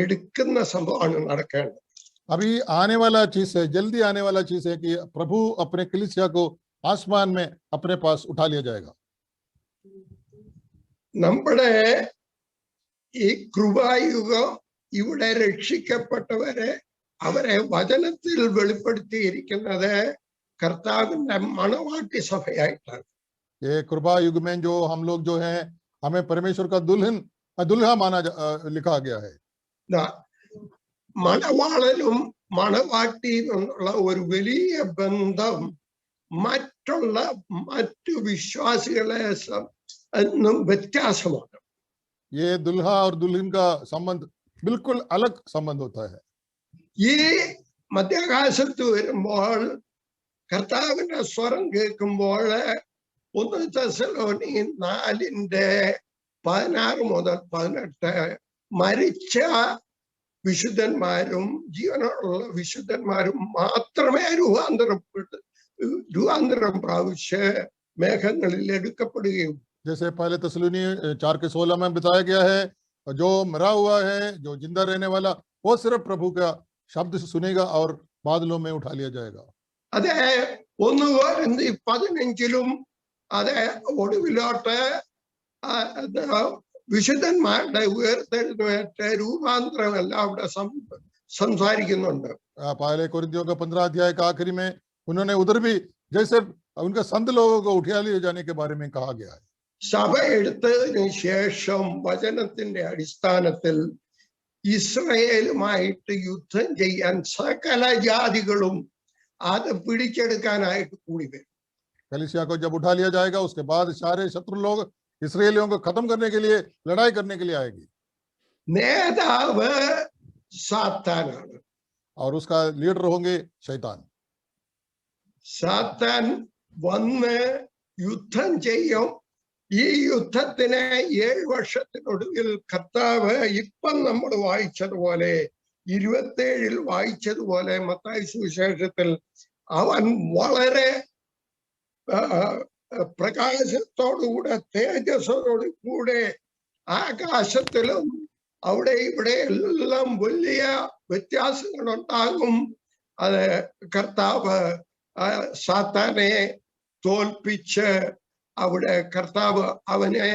എടുക്കുന്ന സംഭവമാണ് നടക്കേണ്ടത്. अभी आने वाला चीज है, जल्दी आने वाला चीज है कि प्रभु अपने कलीसिया को आसमान में अपने पास उठा लिया जाएगा. നമ്മുടെ ഈ കൃപായുഗം ഇവിടെ രക്ഷിക്കപ്പെട്ടവരെ അവരെ വചനത്തിൽ വെളിപ്പെടുത്തിയിരിക്കുന്നത് കർത്താവിന്റെ മണവാട്ടി സഭയായിട്ടാണ്. ये कृपा युग में जो हम लोग जो है हमें परमेश्वर का दुल्हा माना लिखा गया है. മണവാളനും മണവാട്ടിയും എന്നുള്ള ഒരു വലിയ ബന്ധം മറ്റു വിശ്വാസികളെ വ്യത്യാസമാണ്. ये दुल्हा और दुल्हन का संबंध बिल्कुल अलग संबंध होता है. ഈ മധ്യാകാശത്ത് വരുമ്പോൾ കർത്താവിന്റെ സ്വരം കേൾക്കുമ്പോൾ 1 തെസ്സലോനിക്കർ 4:16 മുതൽ 18 മരിച്ച വിശുദ്ധന്മാരും ജീവനുള്ള വിശുദ്ധന്മാരും മാത്രമേ രൂപാന്തരം പ്രാപിച്ച് മേഘങ്ങളിൽ എടുക്കപ്പെടുകയുള്ളൂ. जैसे पहले തെസ്സലോനിയ 4:16 में बताया गया है, जो मरा हुआ है, जो जिंदा रहने वाला, वो सिर्फ प्रभु का शब्द सुनेगा और बादलों में उठा लिया जाएगा. അതെ 1 കൊരിന്ത്യർ 15 അതെ ഒടുവിലോട്ട് വിശുദ്ധന്മാരുടെ ഉയർത്തെഴുന്നേറ്റ രൂപാന്തരമെല്ലാം അവിടെ സംസാരിക്കുന്നുണ്ട്. पहले कोरिन्थियों का 15 अध्याय का आखिरी में उन्होंने उधर भी जैसे उनका संत लोगों को उठा लिए जाने के बारे में कहा गया है. സഭ എടുത്തതിന് ശേഷം വചനത്തിന്റെ അടിസ്ഥാനത്തിൽ ഇസ്രായേലുമായിട്ട് യുദ്ധം ചെയ്യാൻ സകല ജാതികളും അത് പിടിച്ചെടുക്കാനായിട്ട് കൂടി വരും. कलीसिया को जब उठा लिया जाएगा उसके बाद सारे शत्रु लोग इसराइलियों को खत्म करने के लिए, लड़ाई करने के लिए आएगी. നേതാവ് സാത്താനാണ്. और उसका लीडर होंगे शैतान. സാത്താൻ വന്ന് യുദ്ധം ചെയ്യും. ഈ യുദ്ധത്തിന് 7 വർഷത്തിനൊടുവിൽ കർത്താവ് ഇപ്പം നമ്മൾ വായിച്ചതുപോലെ 27 വായിച്ചതുപോലെ മത്തായി സുവിശേഷത്തിൽ അവൻ വളരെ പ്രകാശത്തോടുകൂടെ തേജസ്സോടു കൂടെ ആകാശത്തിലും അവിടെ ഇവിടെ എല്ലാം വലിയ വ്യത്യാസങ്ങൾ ഉണ്ടാകും. അത് കർത്താവ് സാത്താനെ തോൽപ്പിച്ച് അവിടെ കർത്താവ് അവനെ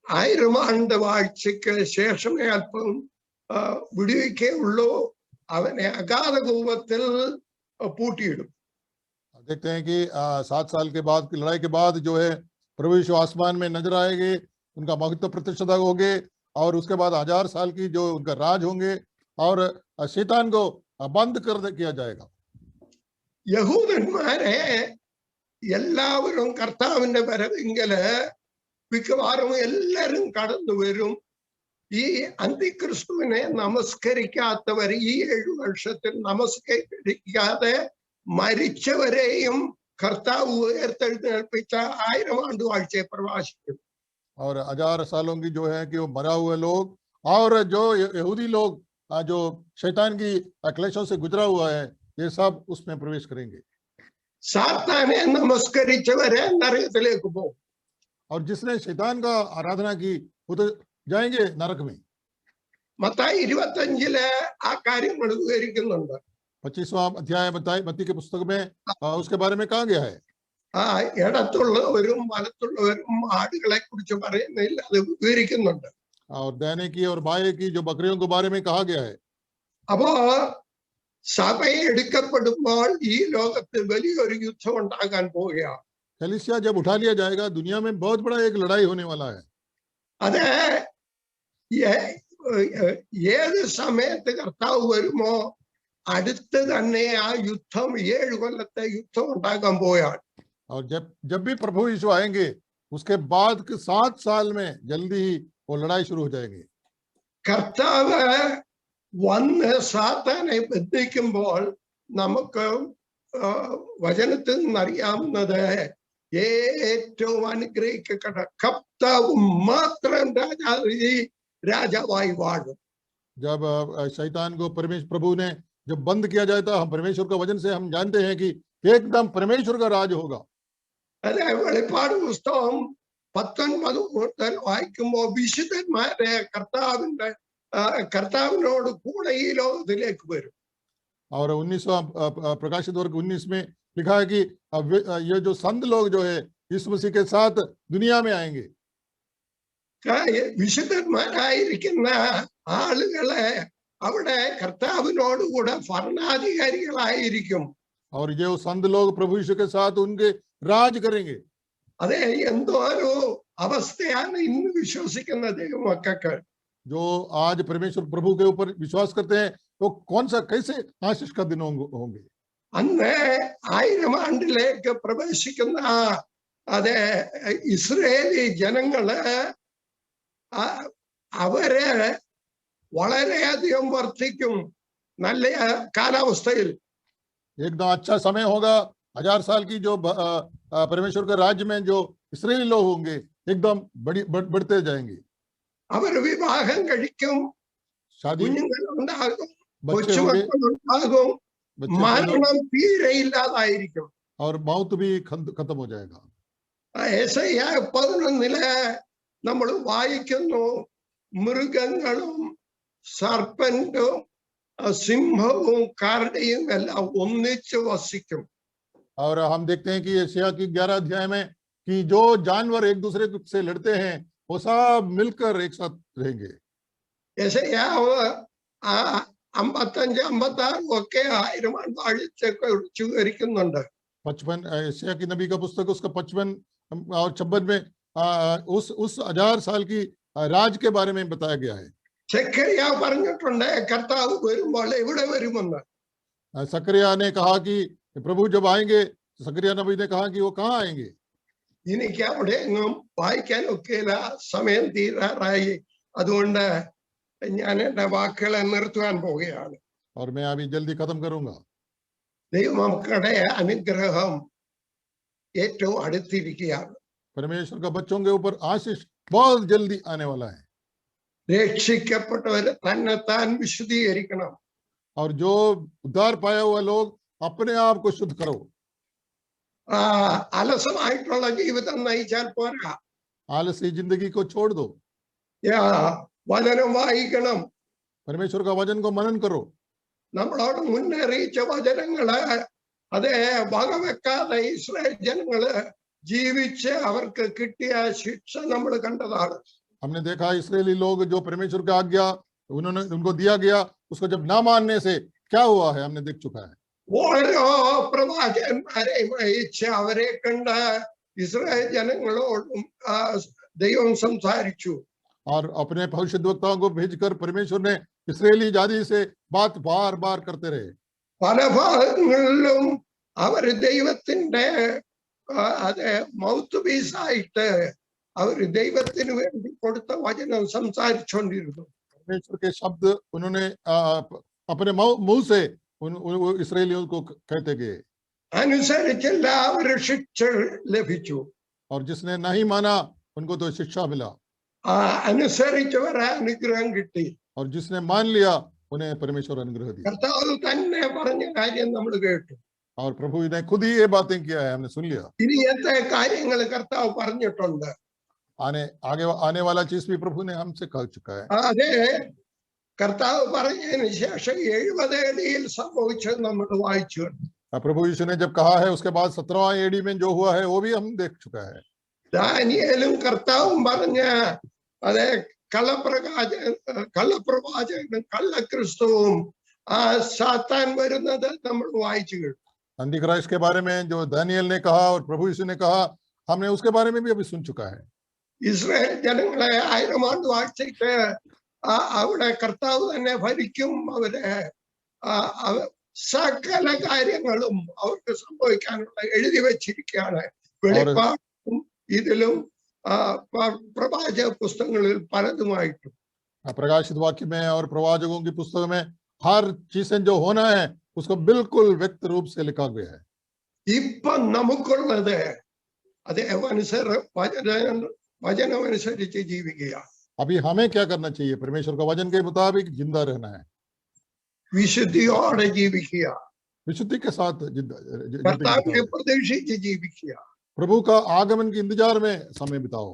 1000 ആണ്ട് വാഴ്ചയ്ക്ക് ശേഷമേ അല്പം വിടുവിക്കുകയുള്ളൂ. അവനെ അഗാധ കൂപത്തിൽ പൂട്ടിയിടും. देखते हैं कि 7 साल के बाद की लड़ाई के बाद जो है प्रभु यीशु आसमान में नजर आएंगे, उनका महत्व प्रतिष्ठा होंगे और उसके बाद 1000 साल की जो उनका राज होंगे और शैतान को बंद कर किया जाएगा. യഹൂദന്മാരെ എല്ലാവരും കർത്താവിന്റെ വരവെങ്കില് മിക്കവാറും എല്ലാരും കടന്നു വരും. ഈ അന്തിക്രിസ്തുവിനെ നമസ്കരിക്കാത്തവർ ഈ 7 വർഷത്തിൽ നമസ്കരിക്കാതെ മരിച്ചവരെയും കർത്താവ് ഉയർത്തെഴുന്നേൽപ്പിച്ച 1000 ആണ്ട് വാഴ്ചയെ പ്രവാസിക്കും. और 1000 सालों की जो है कि वो मरा हुए लोग और जो यहूदी लोग जो शैतान की क्लेशों से गुजरा हुआ है, ये सब उसमें प्रवेश करेंगे. സാത്താനെ നമസ്കരിച്ചവരെ നരകത്തിലേക്ക് പോകും. और जिसने शैतान का आराधना की वो तो जाएंगे नरक में. മത്തായി 25 ആ കാര്യങ്ങൾ വിവരിക്കുന്നുണ്ട്. 25वां अध्याय मत्ती के पुस्तक में उसके बारे में कहा गया है. ഇടത്തുള്ളവരും വലത്തുള്ളവരും ആടുകളെ കുറിച്ച് പറയുന്നതിൽ അത് വിവരിക്കുന്നുണ്ട്. और दाहिने की और बाएं की जो बकरियों के बारे में कहा गया है. അപ്പോ സഭ എടുക്കപ്പെടുമ്പോൾ ഈ ലോകത്ത് വലിയൊരു യുദ്ധം ഉണ്ടാകാൻ പോവുകയാണ്. कलीसिया जब उठा लिया जाएगा दुनिया में बहुत बड़ा एक लड़ाई होने वाला है. അത് ഏത് സമയത്ത് കർത്താവ് വരുമോ അടുത്ത് തന്നെ ആ യുദ്ധം 7 കൊല്ലത്തെ യുദ്ധം ഉണ്ടാകാൻ പോയാണ്. और जब भी प्रभु यीशु आएंगे उसके बाद के 7 साल में जल्दी ही वो लड़ाई शुरू हो जाएगी. കർത്താവ് വന്ന് സാത്താനെ ബന്ധിക്കുമ്പോൾ നമുക്ക് വചനത്തിൽ നിന്നറിയാവുന്നത് ഏറ്റവും അനുഗ്രഹിക്കപ്പെട്ട കർത്താവ് മാത്രം രാജാവായി വാഴും. जब शैतान को परमेश्वर प्रभु ने जब बंद किया जाए तो हम परमेश्वर का वचन से हम जानते हैं कि एकदम परमेश्वर का राज होगा. അതെ, വെളിപ്പാട് പുസ്തകം 19 മുതൽ വായിക്കുമ്പോൾ വിശുദ്ധന്മാരെ കർത്താവിനോട് കൂടെ ഈ ലോകത്തിലേക്ക് വരും. और 19वां प्रकाशित वर्ग 19 में लिखा है कि ये जो संत लोग जो है यीशु मसीह के साथ दुनिया में आएंगे. വിശുദ്ധന്മാരായിരിക്കുന്ന ആളുകളെ അവിടെ കർത്താവിനോട് കൂടെ ഭരണാധികാരികളായിരിക്കും. और जो संत लोग प्रभु यीशु के साथ उनके राज करेंगे. അതെ, എന്തോ ഒരു അവസ്ഥയാണ് ഇന്ന് വിശ്വസിക്കുന്ന ദൈവമക്കൾക്ക്. जो आज परमेश्वर प्रभु के ऊपर विश्वास करते हैं तो कौन सा कैसे आशीष का दिन होंगे. അന്ന് 1000 ആണ്ടിലേക്ക് പ്രവേശിക്കുന്ന അതെ ഇസ്രായേലി ജനങ്ങള് അവര് വളരെയധികം വർദ്ധിക്കും നല്ല കാലാവസ്ഥയിൽ. एकदम अच्छा समय होगा. 1000 साल की जो परमेश्वर के राज्य में जो इस्राएली लोग होंगे एकदम बढ़ते जाएंगे. അവർ വിവാഹം കഴിക്കും, शादी കുഞ്ഞുങ്ങളുണ്ടാകും, बच्चे होंगे, കൊച്ചുമക്കളുണ്ടാകും, മരണം തീരെ ഇല്ലാതായിരിക്കും. और मौत भी खत्म हो जाएगा. യെശയ്യാ 11 നമ്മൾ വായിക്കുന്നു, മൃഗങ്ങളും സർപ്പന്റും സിംഹവും കരടിയും എല്ലാം ഒന്നിച്ച് വസിക്കും. और हम देखते हैं कि यशायाह की 11 अध्याय में कि जो जानवर एक दूसरे से लड़ते हैं वो सब मिलकर एक साथ रहेंगे. യെശയ്യാവ് 55, 56 ഒക്കെ 1000 ആണ്ട് വാഴ്ചയൊക്കെ വിവരിക്കുന്നുണ്ട്. 55 यशायाह की नबी का पुस्तक उसका 55 और 56 में उस 1000 साल की राज के बारे में बताया गया है. സെഖര്യാ പറഞ്ഞിട്ടുണ്ട് കർത്താവ് വരുമ്പോൾ എവിടെ വരുമെന്ന്. सकरिया ने कहा कि प्रभु जब आएंगे, सकरिया नबी ने कहा कि वो कहाँ आएंगे. എനിക്ക് അവിടെ എങ്ങും വായിക്കാനൊക്കെയില്ല, സമയം തീരാറായി. അതുകൊണ്ട് ഞാൻ എന്റെ വാക്കുകളെ നിർത്തുവാൻ പോവുകയാണ്. और मैं अभी जल्दी खत्म करूंगा. ദൈവമക്കളുടെ അനുഗ്രഹം ഏറ്റവും അടുത്തിരിക്കുകയാണ്. परमेश्वर का बच्चों के ऊपर आशीष बहुत जल्दी आने वाला है. രക്ഷിക്കപ്പെട്ടവരെ തന്നെത്താൻ വിശുദ്ധീകരിക്കണം. और जो उद्धार पाया हुआ लोग अपने आप को शुद्ध करो. അലസമായിട്ടുള്ള ജീവിതം നയിച്ചാൽ പോരാ. आलसी जिंदगी को छोड़ दो. വചനം വായിക്കണം. परमेश्वर का वचन को मनन करो. നമ്മളോട് മുന്നറിയിച്ച വചനങ്ങള് അതേ വകവെക്കാതെ ഇസ്രായേൽ ജനങ്ങള് ജീവിച്ച് അവർക്ക് കിട്ടിയ ശിക്ഷ നമ്മൾ കണ്ടതാണ്. हमने देखा इस्राएली लोग जो परमेश्वर की आज्ञा उनको दिया गया उसको जब ना मानने से क्या हुआ है हमने देख चुका है. ഓരോ പ്രവാചകന്മാരെയും അയച്ച് അവരെ കണ്ട് ഇസ്രായേൽ ജനങ്ങളോടും ദൈവം സംസാരിച്ചു. और अपने भविष्यद्वक्ताओं को भेजकर परमेश्वर ने इस्राएली जाति से बात बार बार करते रहे. പല ഭാഗങ്ങളിലും അവർ ദൈവത്തിന്റെ അതെ മൗത്ത് പീസായിട്ട് അവർ ദൈവത്തിന് വേണ്ടി കൊടുത്ത വചനം സംസാരിച്ചുകൊണ്ടിരുന്നു. परमेश्वर के शब्द उन्होंने अपने मुंह से इसराइलियों को कहते गए. അനുസരിച്ചില്ല, അവർ ശിക്ഷ ലഭിച്ചു. और जिसने नहीं माना उनको तो शिक्षा मिला. അനുസരിച്ചവരെ അനുഗ്രഹം കിട്ടി. और जिसने मान लिया उन्हें परमेश्वर अनुग्रह दिया. കർത്താവ് തന്നെ പറഞ്ഞ കാര്യം നമ്മൾ കേട്ടു. और प्रभु ने खुद ही ये बातें किया है, हमने सुन लिया. ഇനിയത്തെ കാര്യങ്ങൾ കർത്താവ് പറഞ്ഞിട്ടുണ്ട്. आने वाला चीज भी प्रभु ने हमसे कह चुका है. അതെ, കർത്താവ് പറഞ്ഞതിന് ശേഷം 70 AD സംഭവിച്ചത് നമ്മൾ വായിച്ചു. प्रभु यीशु ने जब कहा है उसके बाद 17वां AD में जो हुआ है वो भी हम देख चुका है. ദാനിയേലും കർത്താവും പറഞ്ഞ അതെ കള്ളപ്രവാചകനും കള്ളക്രിസ്തുവും സാത്താൻ വരുന്നത് നമ്മൾ വായിച്ചു കേട്ടു. अंधी क्राइस्ट के बारे में जो दानियल ने कहा और प्रभु यीशु ने कहा हमने उसके बारे में भी अभी सुन चुका है. ഇസ്രായേൽ ജനങ്ങളെ 1000 ആണ്ട് വാഴ്ചയ്ക്ക് അവിടെ കർത്താവ് തന്നെ ഭരിക്കും. അവരെ സകല കാര്യങ്ങളും അവർക്ക് സംഭവിക്കാനുള്ള എഴുതി വെച്ചിരിക്കുകയാണ്. വെളിപ്പാടും ഇതിലും പ്രവാചക പുസ്തകങ്ങളിൽ പലതുമായിട്ടും. प्रकाशित वाक्य में और प्रवाचकों की पुस्तक में हर चीजें जो होना है उसको बिल्कुल व्यक्त रूप से लिखा गया है. ഇപ്പൊ നമുക്കുള്ളത് അതേ വചനമനുസരിച്ച് ജീവിക്കുക. अभी हमें क्या करना चाहिए? परमेश्वर का वचन के मुताबिक जिंदा रहना है, വിശുദ്ധിയോടെ ജീവിക്കുക, विशुद्धि के साथ കർത്താവിനെ പ്രതീക്ഷിച്ച് ജീവിക്കുക. प्रभु का आगमन के इंतजार में समय बिताओ.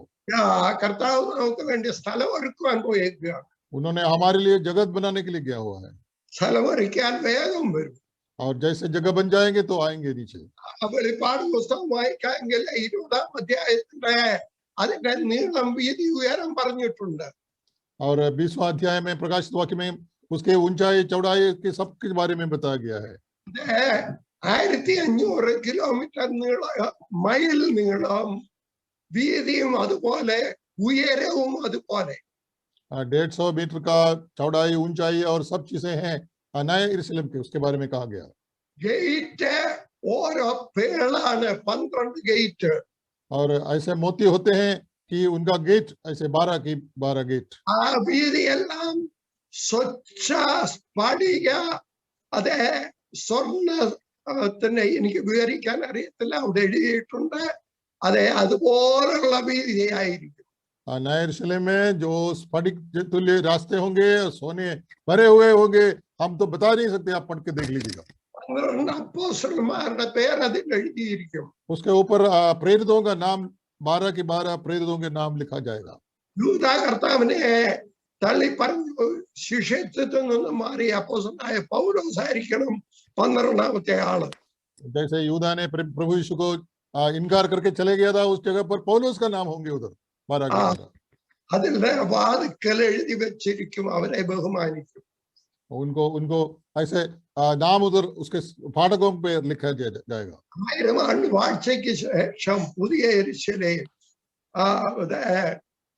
കർത്താവ് നമുക്ക് വേണ്ടി സ്ഥലം ഒരുക്കുവാൻ പോയേക്കുകയാണ്. उन्होंने हमारे लिए जगत बनाने के लिए गया हुआ है, സ്ഥലം ഒരുക്കാൻ വേഗം വരും. और जैसे जगह बन जाएंगे तो आएंगे नीचे. വെളിപ്പാട് പുസ്തകം വായിക്കാമെങ്കിൽ 20-ാം അധ്യായത്തിന്റെ അതിന്റെ നീളം വീതി ഉയരം പറഞ്ഞിട്ടുണ്ട്. और 20वां अध्याय में प्रकाशित वाक्य में उसके ऊंचाई चौड़ाई के सब के बारे में बताया गया है. 1500 കിലോമീറ്റർ നീളം, മൈൽ നീളം, വീതിയും അതുപോലെ ഉയരവും അതുപോലെ. 150 मीटर का चौड़ाई, ऊंचाई और सब चीजें हैं नए यरूशलेम के, उसके बारे में कहा गया. ഗേറ്റ് ഓരോ പേളാണ്, 12 ഗേറ്റ്. और ऐसे मोती होते हैं कि उनका गेट ऐसे 12 गेट. ആ വീതിയെല്ലാം സ്വച്ഛ സ്ഫടിക, അതെ സ്വർണ്ണത്തിന് എനിക്ക് വിവരിക്കാൻ അറിയത്തില്ല, അവിടെ എഴുതിയിട്ടുണ്ട്. അതെ അതുപോലുള്ള വീതിയായിരിക്കും. नए यरूशलेम में जो स्फटिक तुल्य रास्ते होंगे, सोने भरे हुए होंगे, हम तो बता नहीं सकते, आप पढ़ के देख लीजिएगा. 12 അപ്പോസ്തലന്മാരുടെ പേര് അതിൽ എഴുതിയിരിക്കും. उसके ऊपर प्रेरितों का नाम, 12 के 12 प्रेरितों के नाम लिखा जाएगा. യൂദാ കർത്താവിനെ തള്ളി പറഞ്ഞു ശിഷ്യത്വത്തിൽ നിന്ന് മാറി അപ്പോസ്തലനായ പൗലോസ് ആയിരിക്കണം 12ാമത്തെ ആള്. जैसे यूदा ने प्रभु यीशु को इनकार करके चले गया था, उस जगह पर पौलुस का नाम होंगे उधर 12 के 12. അതിന്റെ വാതിക്കൽ എഴുതി വെച്ചിരിക്കും, അവരെ ബഹുമാനിക്കും. उनको ऐसे नाम उधर उसके फाटकों पे लिखा जाएगा. 1000 ആണ്ട് വാഴ്ചയ്ക്ക് ശേഷം പുതിയ യെരൂശലേം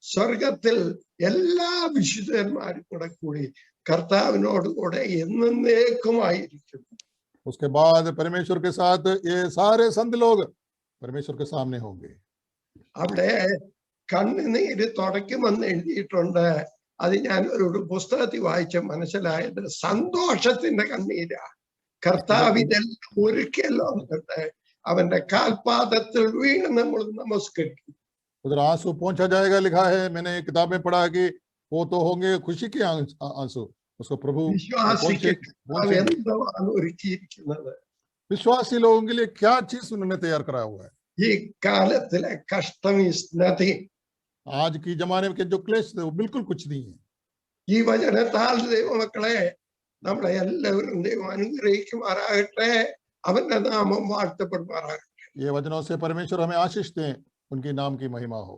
സ്വർഗത്തിൽ എല്ലാ വിശുദ്ധന്മാരും കൂടെ കൂടി കർത്താവിനോട് കൂടെ എന്നേക്കുമായിരിക്കും. उसके बाद परमेश्वर के साथ ये सारे संत लोग परमेश्वर के सामने होंगे. അവിടെ കണ്ണുനീര് തുടയ്ക്കുമെന്ന് എഴുതിയിട്ടുണ്ട്. അത് ഞാൻ ഒരു പുസ്തകത്തിൽ വായിച്ച് മനസ്സിലായത് സന്തോഷത്തിന്റെ കണ്ണീരാ. കർത്താവ് ഇതെല്ലാം ഒരുക്കിയല്ലോ എന്നിട്ട് അവന്റെ കാൽപാദത്തിൽ വീണ് നമ്മൾ നമസ്കരിക്കും. उधर आंसू पहुंचा जाएगा, लिखा है. मैंने किताब में पढ़ा कि वो तो होंगे खुशी के आंसू. उसको प्रभु വിശ്വാസിക്ക് എന്താണ് ഒരുക്കിയിരിക്കുന്നത്? विश्वासी लोगों के लिए क्या चीज उन्होंने तैयार कराया हुआ है. ഈ കാലത്തിലെ കഷ്ടം ഈസ് നത്തിങ്. आज की जमाने के जो क्लेश थे वो बिल्कुल कुछ नहीं है. ഈ വചനത്താൽ ദൈവമക്കളെ നമ്മളെ എല്ലാവരും ദൈവം അനുഗ്രഹിക്കുമാറാകട്ടെ. അവന്റെ നാമം വാഴ്ത്തപ്പെടുമാറാകട്ടെ. ये वचनों से परमेश्वर हमें आशीष दें, उनके नाम की महिमा हो.